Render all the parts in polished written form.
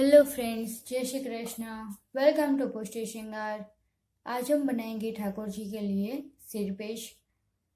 Hello friends, जय Shri Krishna. Welcome to पुष्टि श्रृंगार। आज हम बनाएंगे ठाकुर जी के लिए सिरपेश।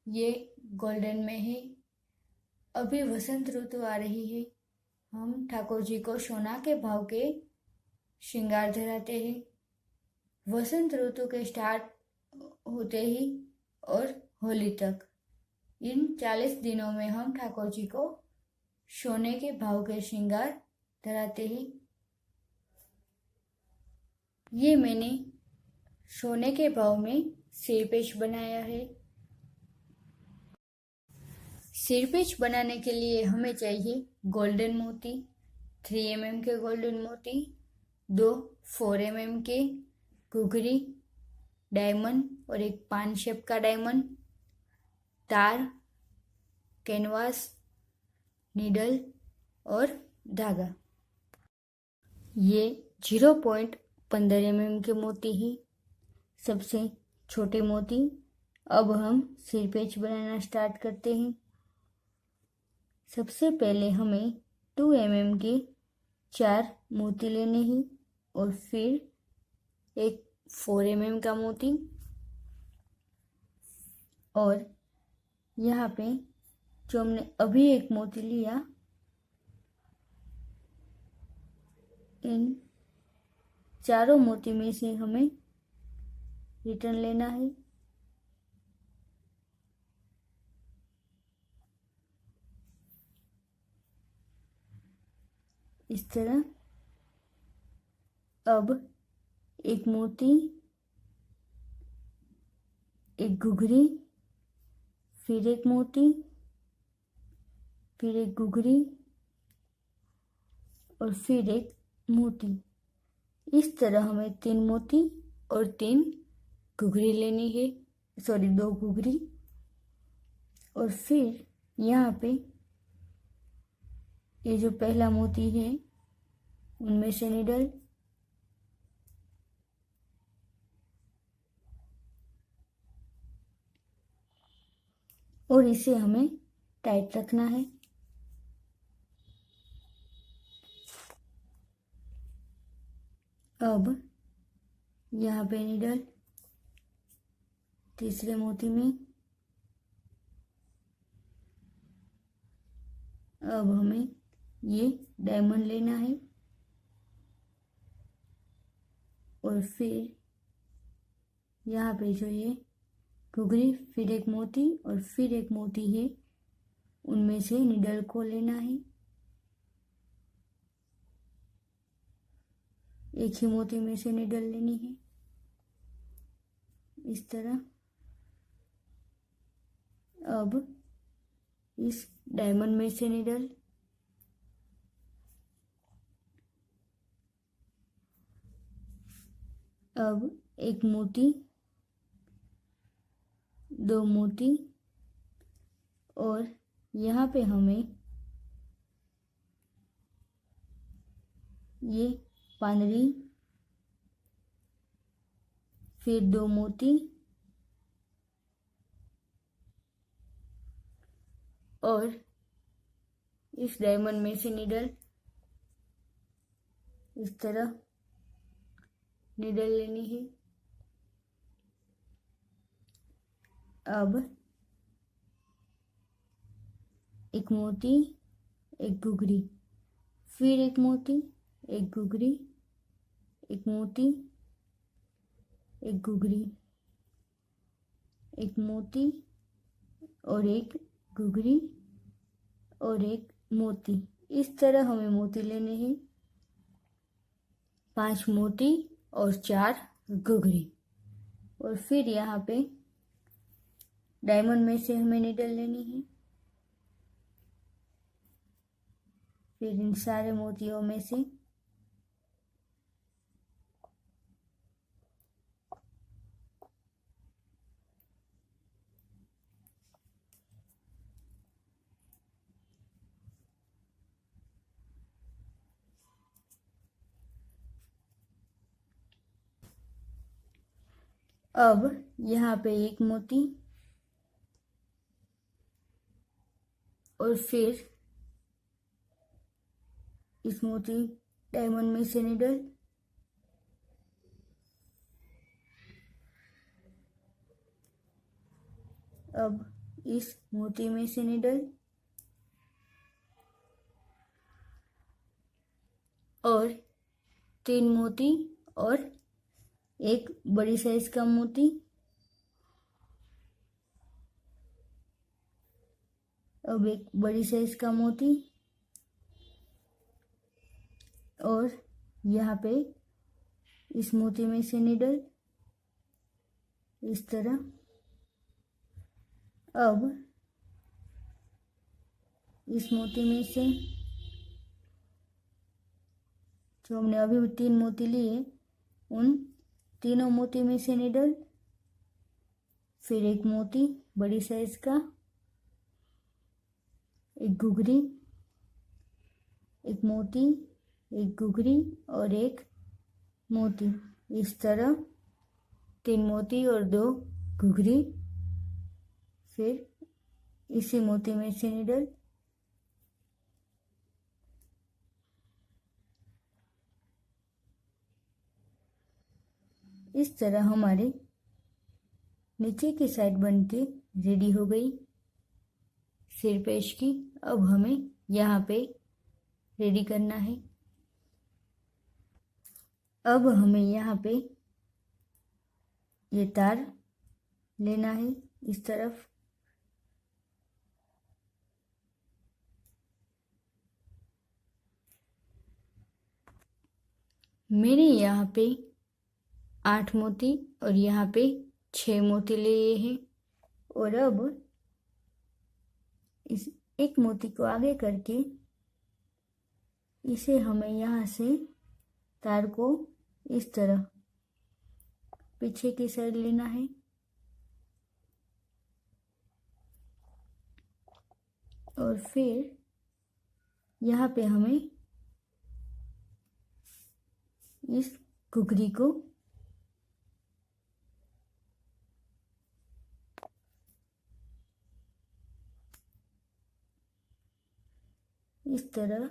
ये गोल्डन में है। अभी वसंत ऋतु आ रही है। हम ठाकुर जी को सोना के भाव के श्रृंगार धराते हैं। वसंत ऋतु के स्टार्ट होते ही और होली तक इन 40 दिनों में हम ठाकुर जी को सोने के भाव के श्रृंगार धराते हैं। ये मैंने सोने के भाव में सिरपेश बनाया है। सिरपेश बनाने के लिए हमें चाहिए गोल्डन मोती, 3 mm के गोल्डन मोती, 2 4 mm के घुघरी, डायमंड और एक पान शेप का डायमंड, तार, कैनवास, नीडल और धागा। ये 0.15 mm के मोती ही सबसे छोटे मोती। अब हम सिरपेच बनाना स्टार्ट करते हैं। सबसे पहले हमें 2 mm के 4 मोती लेने हैं और फिर एक 4 mm का मोती, और यहाँ पे जो हमने अभी एक मोती लिया, इन चारों मोती में से हमें रिटर्न लेना है। इस तरह। अब एक मोती, एक घुघरी, फिर एक मोती, फिर एक घुघरी और फिर एक मोती। इस तरह हमें 3 मोती और 3 घुघरी लेनी है। 2 घुघरी। और फिर यहाँ पे ये जो पहला मोती है उनमें से निडल, और इसे हमें टाइट रखना है। अब यहाँ पे निडल तीसरे मोती में। अब हमें ये डायमंड लेना है और फिर यहाँ पे जो ये घुघरी, फिर एक मोती और फिर एक मोती है, उनमें से निडल को लेना है। एक ही मोती में से निडल लेनी है इस तरह। अब इस डायमंड में से निडल, अब एक मोती, 2 मोती, और यहाँ पे हमें ये पानरी, फिर 2 मोती और इस डायमंड में से निडल, इस तरह निडल लेनी है। अब एक मोती, एक घुघरी, फिर एक मोती, एक घुघरी, एक मोती, एक घुघरी, एक मोती और एक घुघरी और एक मोती। इस तरह हमें मोती लेने हैं, 5 मोती और 4 घुघरी। और फिर यहाँ पे डायमंड में से हमें निडल लेनी है। फिर इन सारे मोतियों में से अब यहाँ पे एक मोती और फिर इस मोती डायमंड में से निडल, अब इस मोती में से निडल और 3 मोती और एक बड़ी साइज का मोती, अब एक बड़ी साइज का मोती और यहाँ पे इस मोती में से निडल इस तरह। अब इस मोती में से जो हमने अभी 3 मोती लिए उन तीनों मोती में से निडल, फिर एक मोती बड़ी साइज का, एक घुघरी, एक मोती, एक घुघरी और एक मोती, इस तरह 3 मोती और 2 घुघरी, फिर इसी मोती में से निडल, इस तरह हमारी नीचे की साइड बन के रेडी हो गई सिर पेश की। अब हमें यहाँ पे रेडी करना है। अब हमें यहाँ पे ये तार लेना है इस तरफ, मैंने यहाँ पे 8 मोती और यहाँ पे 6 मोती लिए हैं। और अब इस एक मोती को आगे करके इसे हमें यहाँ से तार को इस तरह पीछे की साइड लेना है और फिर यहाँ पे हमें इस घुघरी को इस तरह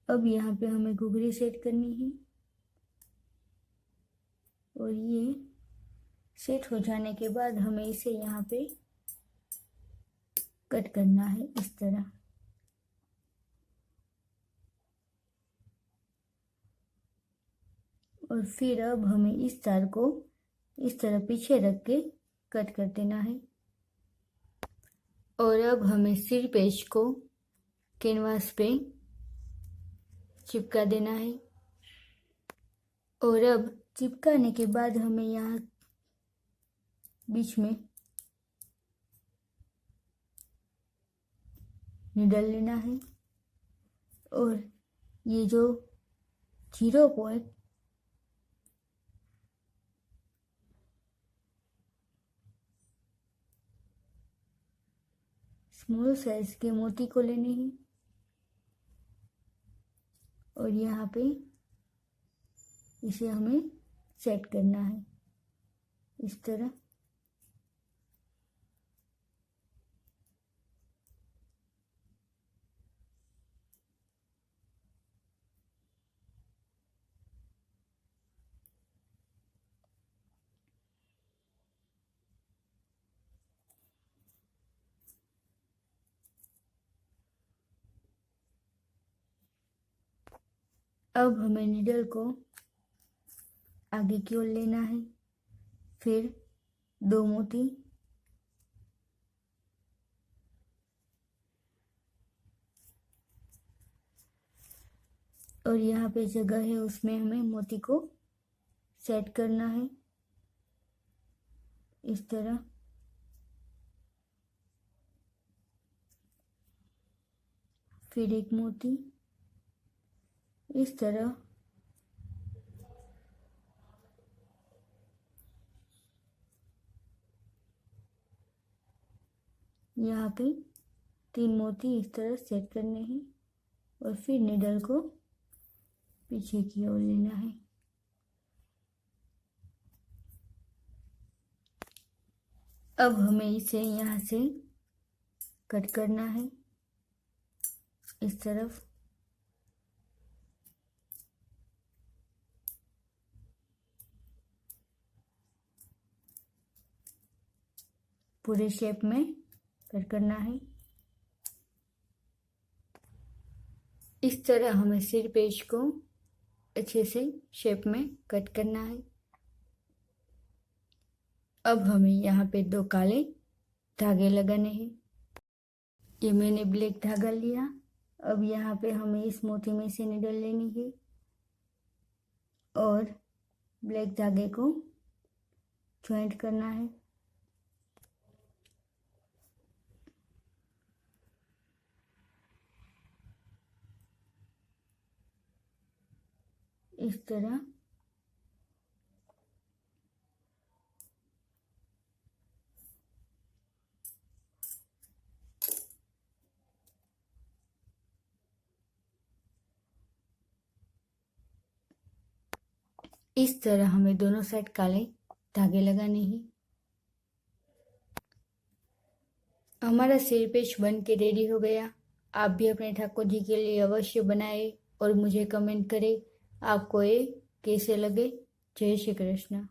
अब यहाँ पे हमें घुघरी सेट करनी है और ये सेट हो जाने के बाद हमें इसे यहाँ पे कट करना है इस तरह। और फिर अब हमें इस तार को इस तरह पीछे रख के कट कर देना है। और अब हमें सिर पेच को कैनवास पे चिपका देना है। और अब चिपकाने के बाद हमें यहाँ बीच में निडल लेना है और ये जो 0 पॉइंट स्मॉल साइज के मोती को लेने हैं और यहाँ पे इसे हमें सेट करना है इस तरह। अब हमें नीडल को आगे की ओर लेना है, फिर 2 मोती और यहाँ पे जगह है उसमें हमें मोती को सेट करना है इस तरह। फिर एक मोती इस तरह, यहाँ पे 3 मोती इस तरह सेट करने हैं और फिर निडल को पीछे की ओर लेना है। अब हमें इसे यहाँ से कट करना है इस तरफ। पूरे शेप में कट करना है। इस तरह हमें सिर पेच को अच्छे से शेप में कट करना है। अब हमें यहाँ पे 2 काले धागे लगाने हैं। ये मैंने ब्लैक धागा लिया। अब यहाँ पे हमें इस मोती में से निडल लेनी है और ब्लैक धागे को ज्वाइंट करना है। इस तरह हमें दोनों साइड काले धागे लगाने हैं। हमारा सिर पेच बन के रेडी हो गया। आप भी अपने ठाकुर जी के लिए अवश्य बनाएं और मुझे कमेंट करें आपको ये कैसे लगे। जय श्री कृष्ण।